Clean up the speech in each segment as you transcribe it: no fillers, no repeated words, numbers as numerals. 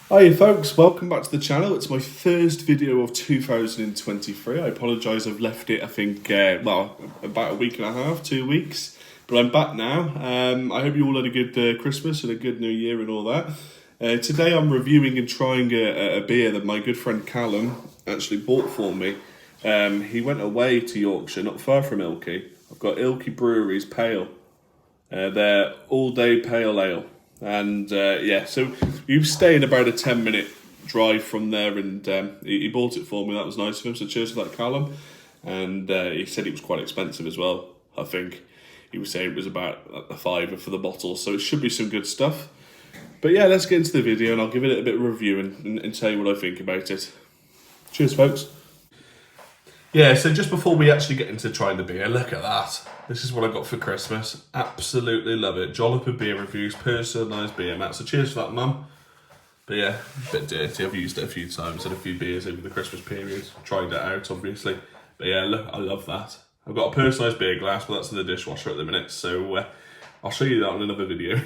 Hi folks, welcome back to the channel. It's my first video of 2023. I apologise, I've left it, I think, about a week and a half, 2 weeks. But I'm back now. I hope you all had a good Christmas and a good New Year and all that. Today I'm reviewing and trying a beer that my good friend Callum actually bought for me. He went away to Yorkshire, not far from Ilkey. I've got Ilkey Brewery's Pale. They're all-day pale ale. And so you stay in about a 10-minute drive from there, and he bought it for me. That was nice of him, so cheers for that, Callum. And he said it was quite expensive as well. I think he was saying it was about a £5 for the bottle, so it should be some good stuff. But yeah, let's get into the video and I'll give it a bit of a review and tell you what I think about it. Cheers, folks. Yeah, so just before we actually get into trying the beer, look at that. This is what I got for Christmas. Absolutely love it. Jolliper Beer Reviews, personalised beer mat. So cheers for that, Mum. But yeah, a bit dirty. I've used it a few times, had a few beers over the Christmas period. Tried it out, obviously. But yeah, look, I love that. I've got a personalised beer glass, but that's in the dishwasher at the minute. So I'll show you that on another video.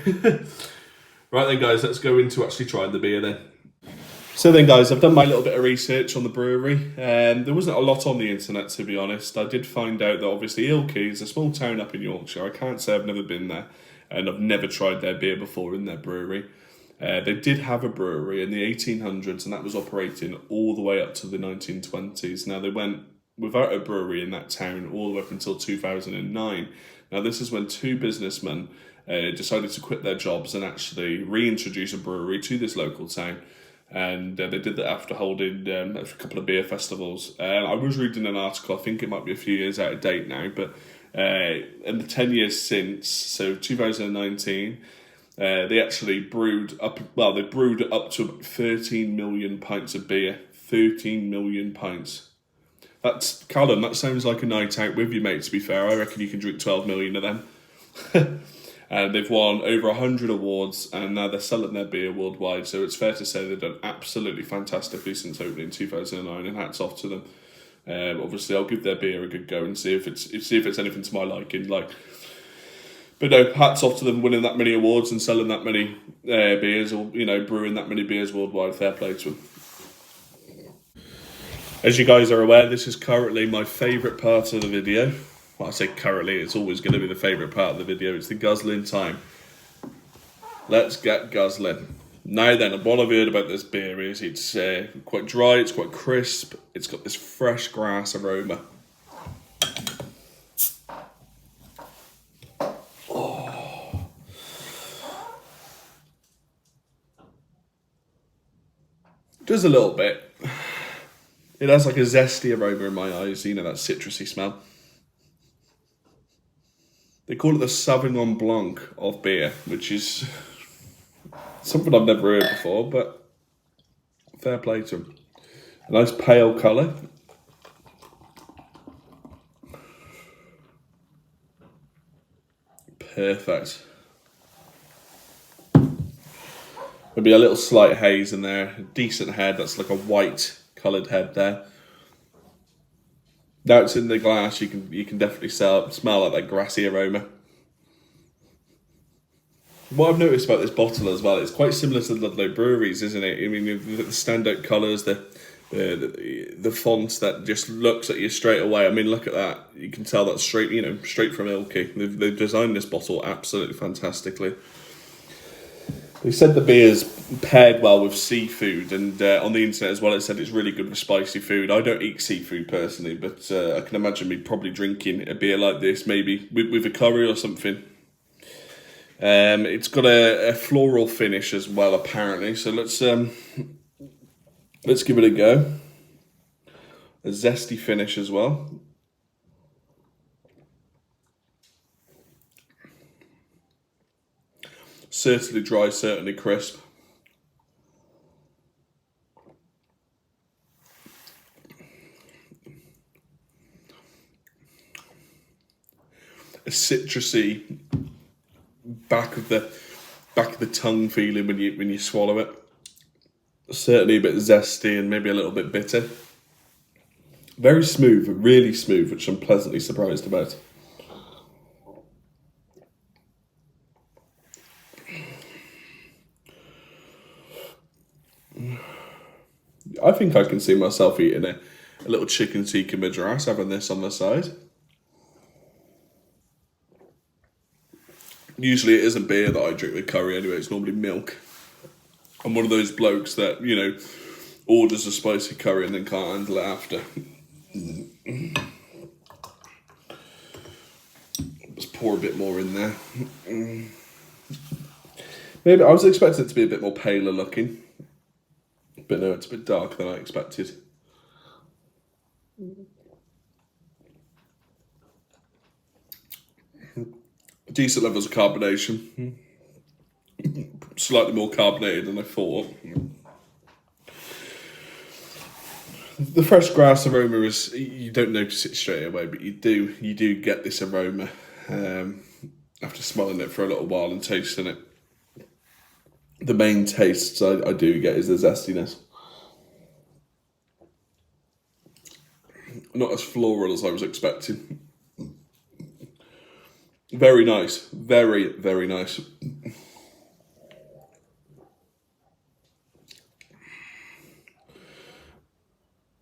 Right then, guys, let's go into actually trying the beer then. So then, guys, I've done my little bit of research on the brewery. There wasn't a lot on the internet, to be honest. I did find out that obviously Ilkey is a small town up in Yorkshire. I can't say I've never been there, and I've never tried their beer before in their brewery. They did have a brewery in the 1800s, and that was operating all the way up to the 1920s. Now, they went without a brewery in that town all the way up until 2009. Now, this is when two businessmen decided to quit their jobs and actually reintroduce a brewery to this local town. And they did that after holding a couple of beer festivals. I was reading an article, I think it might be a few years out of date now, but in the 10 years since, so 2019, they actually brewed up to about 13 million pints of beer. 13 million pints. That's, Callum, that sounds like a night out with your mate, to be fair. I reckon you can drink 12 million of them. And they've won over 100 awards, and now they're selling their beer worldwide. So it's fair to say they've done absolutely fantastically since opening in 2009, and hats off to them. Obviously, I'll give their beer a good go and see if it's anything to my liking. But no, hats off to them winning that many awards and selling that many beers, or brewing that many beers worldwide. Fair play to them. As you guys are aware, this is currently my favourite part of the video. Well, I say currently, it's always going to be the favourite part of the video. It's the guzzling time. Let's get guzzling. Now then, what I've heard about this beer is it's quite dry, it's quite crisp, it's got this fresh grass aroma. Oh. Just a little bit. It has like a zesty aroma in my eyes, that citrusy smell. They call it the Sauvignon Blanc of beer, which is something I've never heard before, but fair play to them. A nice pale colour. Perfect. Maybe a little slight haze in there. A decent head, that's like a white coloured head there. Now it's in the glass, you can definitely smell like that grassy aroma. What I've noticed about this bottle as well, it's quite similar to the Ludlow breweries, isn't it? I mean, the standout colours, the font that just looks at you straight away. I mean, look at that. You can tell that's straight from Ilkey. They've designed this bottle absolutely fantastically. They said the beer's paired well with seafood, and on the internet as well it said it's really good with spicy food. I don't eat seafood personally, but I can imagine me probably drinking a beer like this, maybe with a curry or something. It's got a floral finish as well, apparently, so let's give it a go. A zesty finish as well. Certainly dry, certainly crisp. A citrusy back of the tongue feeling when you swallow it. Certainly a bit zesty and maybe a little bit bitter. Very smooth, really smooth, which I'm pleasantly surprised about. I think I can see myself eating a little chicken tikka madras, having this on the side. Usually it isn't beer that I drink with curry anyway, it's normally milk. I'm one of those blokes that, you know, orders a spicy curry and then can't handle it after. Let's pour a bit more in there. Maybe I was expecting it to be a bit more paler looking, but no, it's a bit darker than I expected. Decent levels of carbonation. Slightly more carbonated than I thought. The fresh grass aroma is, you don't notice it straight away, but you do get this aroma after smelling it for a little while and tasting it. The main tastes I do get is the zestiness. Not as floral as I was expecting. Very nice. Very, very nice.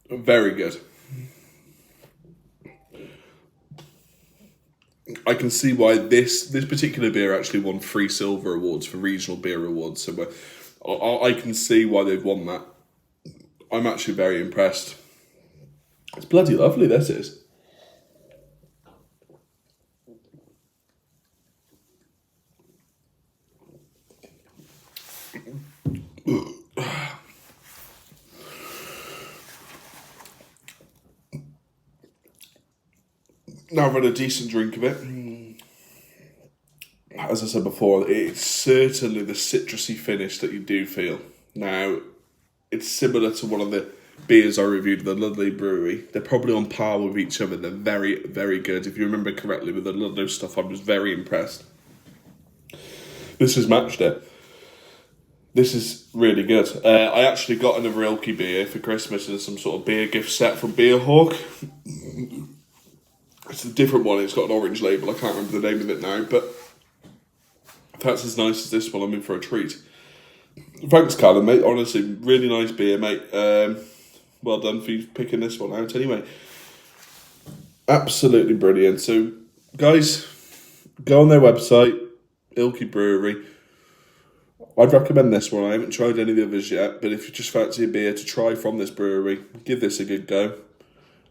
Very good. I can see why this particular beer actually won 3 silver awards for regional beer awards. So I can see why they've won that. I'm actually very impressed. It's bloody lovely, this is. Now I've had a decent drink of it. As I said before, it's certainly the citrusy finish that you do feel. Now, it's similar to one of the beers I reviewed, the Ilkey Brewery. They're probably on par with each other. They're very, very good. If you remember correctly, with the Ludlow stuff, I was very impressed. This has matched it. This is really good. I actually got another Ilkey beer for Christmas and some sort of beer gift set from Beer Hawk. It's a different one. It's got an orange label. I can't remember the name of it now, but if that's as nice as this one, I'm in for a treat. Thanks, Callum, mate. Honestly, really nice beer, mate. Well done for you picking this one out anyway. Absolutely brilliant. So, guys, go on their website, Ilkey Brewery. I'd recommend this one. I haven't tried any of the others yet, but if you just fancy a beer to try from this brewery, give this a good go.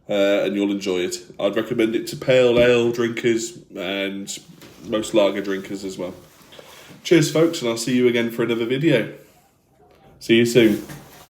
And you'll enjoy it. I'd recommend it to pale ale drinkers and most lager drinkers as well. Cheers, folks, and I'll see you again for another video. See you soon.